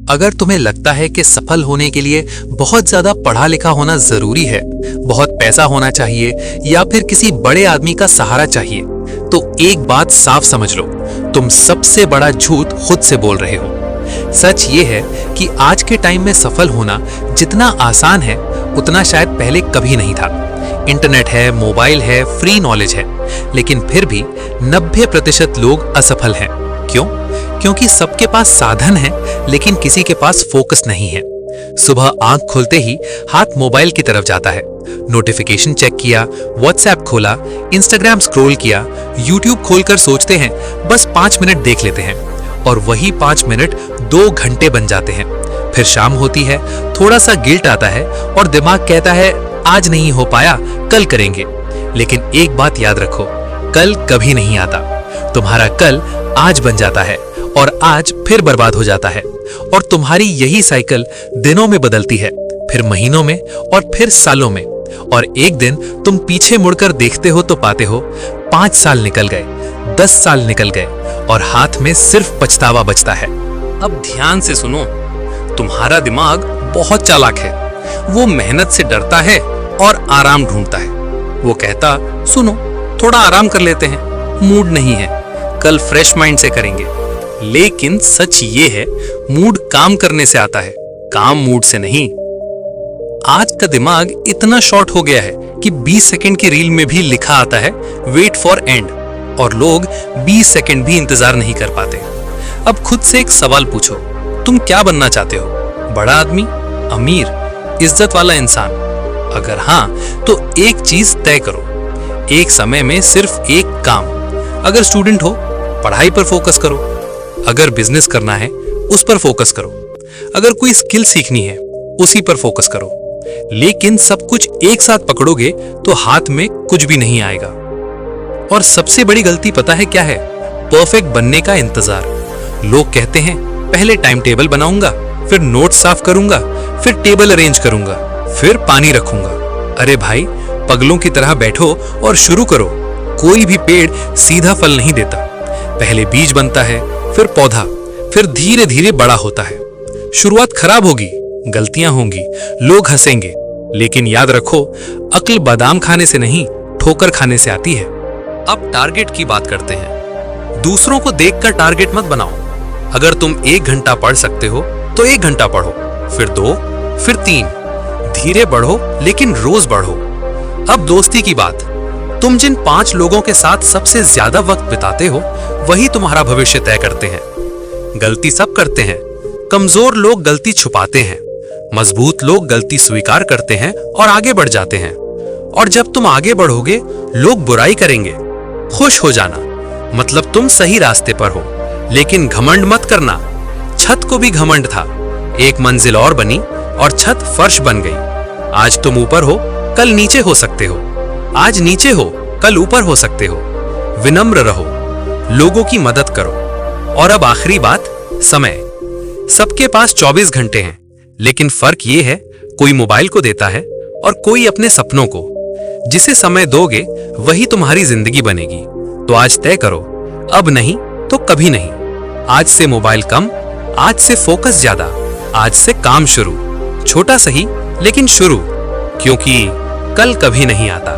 अगर तुम्हें लगता है कि सफल होने के लिए बहुत ज्यादा पढ़ा लिखा होना जरूरी है, बहुत पैसा होना चाहिए या फिर किसी बड़े आदमी का सहारा चाहिए, तो एक बात साफ समझ लो, तुम सबसे बड़ा झूठ खुद से बोल रहे हो। सच ये है कि आज के टाइम में सफल होना जितना आसान है उतना शायद पहले कभी नहीं था। इंटरनेट है, मोबाइल है, फ्री नॉलेज है, लेकिन फिर भी 90% लोग असफल हैं। क्यों? क्योंकि सबके पास साधन है लेकिन किसी के पास फोकस नहीं है। सुबह आंख खुलते ही हाथ मोबाइल की तरफ जाता है, नोटिफिकेशन चेक किया, व्हाट्सएप खोला, इंस्टाग्राम स्क्रॉल किया, यूट्यूब खोलकर सोचते हैं बस 5 मिनट देख लेते हैं, और वही 5 मिनट 2 घंटे बन जाते हैं। फिर शाम होती है, थोड़ा सा गिल्ट आता है और दिमाग कहता है आज नहीं हो पाया, कल करेंगे। लेकिन एक बात याद रखो, कल कभी नहीं आता। तुम्हारा कल आज बन जाता है और आज फिर बर्बाद हो जाता है, और तुम्हारी यही साइकिल दिनों में बदलती है, फिर महीनों में और फिर सालों में, और एक दिन तुम पीछे मुड़कर देखते हो तो पाते हो 5 साल निकल गए, 10 साल निकल गए और हाथ में सिर्फ पछतावा बचता है। अब ध्यान से सुनो, तुम्हारा दिमाग बहुत चालाक है। वो मेहनत से डरता है और आराम ढूंढता है। वो कहता सुनो थोड़ा आराम कर लेते हैं, मूड नहीं है, कल फ्रेश माइंड से करेंगे। लेकिन सच ये है, मूड काम करने से आता है, काम मूड से नहीं। आज का दिमाग इतना शॉर्ट हो गया है कि 20 सेकंड की रील में भी लिखा आता है वेट फॉर एंड, और लोग 20 सेकंड भी इंतजार नहीं कर पाते। अब खुद से एक सवाल पूछो, तुम क्या बनना चाहते हो? बड़ा आदमी, अमीर, इज्जत वाला इंसान? अगर हाँ तो एक चीज तय करो, एक समय में सिर्फ एक काम। अगर स्टूडेंट हो, पढ़ाई पर फोकस करो। अगर बिजनेस करना है, उस पर फोकस करो। अगर कोई स्किल सीखनी है, उसी पर फोकस करो। लेकिन सब कुछ एक साथ पकड़ोगे तो हाथ में कुछ भी नहीं आएगा। और सबसे बड़ी गलती पता है क्या है? परफेक्ट बनने का इंतजार। लोग कहते हैं पहले टाइम टेबल बनाऊंगा, फिर नोट साफ करूंगा, फिर टेबल अरेंज करूंगा, फिर पानी रखूंगा। अरे भाई, पगलों की तरह बैठो और शुरू करो। कोई भी पेड़ सीधा फल नहीं देता। पहले बीज बनता है, फिर पौधा, फिर धीरे धीरे बड़ा होता है। शुरुआत खराब होगी, गलतियां होंगी, लोग हंसेंगे, लेकिन याद रखो, अक्ल बादाम खाने से नहीं, ठोकर खाने से आती है। अब टारगेट की बात करते हैं। दूसरों को देखकर टारगेट मत बनाओ। अगर तुम 1 घंटा पढ़ सकते हो तो 1 घंटा पढ़ो, फिर 2, फिर 3। धीरे बढ़ो लेकिन रोज बढ़ो। अब दोस्ती की बात। तुम जिन 5 लोगों के साथ सबसे ज्यादा वक्त बिताते हो, वही तुम्हारा भविष्य तय करते हैं। गलती सब करते हैं। कमजोर लोग गलती छुपाते हैं, मजबूत लोग गलती स्वीकार करते हैं और आगे बढ़ जाते हैं। और जब तुम आगे बढ़ोगे, लोग बुराई करेंगे। खुश हो जाना, मतलब तुम सही रास्ते पर हो। लेकिन घमंड मत करना। छत को भी घमंड था, एक मंजिल और बनी और छत फर्श बन गई। आज तुम ऊपर हो, कल नीचे हो सकते हो। आज नीचे हो, कल ऊपर हो सकते हो। विनम्र रहो, लोगों की मदद करो। और अब आखिरी बात, समय। सबके पास 24 घंटे हैं, लेकिन फर्क ये है, कोई मोबाइल को देता है और कोई अपने सपनों को। जिसे समय दोगे वही तुम्हारी जिंदगी बनेगी। तो आज तय करो, अब नहीं तो कभी नहीं। आज से मोबाइल कम, आज से फोकस ज्यादा, आज से काम शुरू। छोटा सही लेकिन शुरू, क्योंकि कल कभी नहीं आता।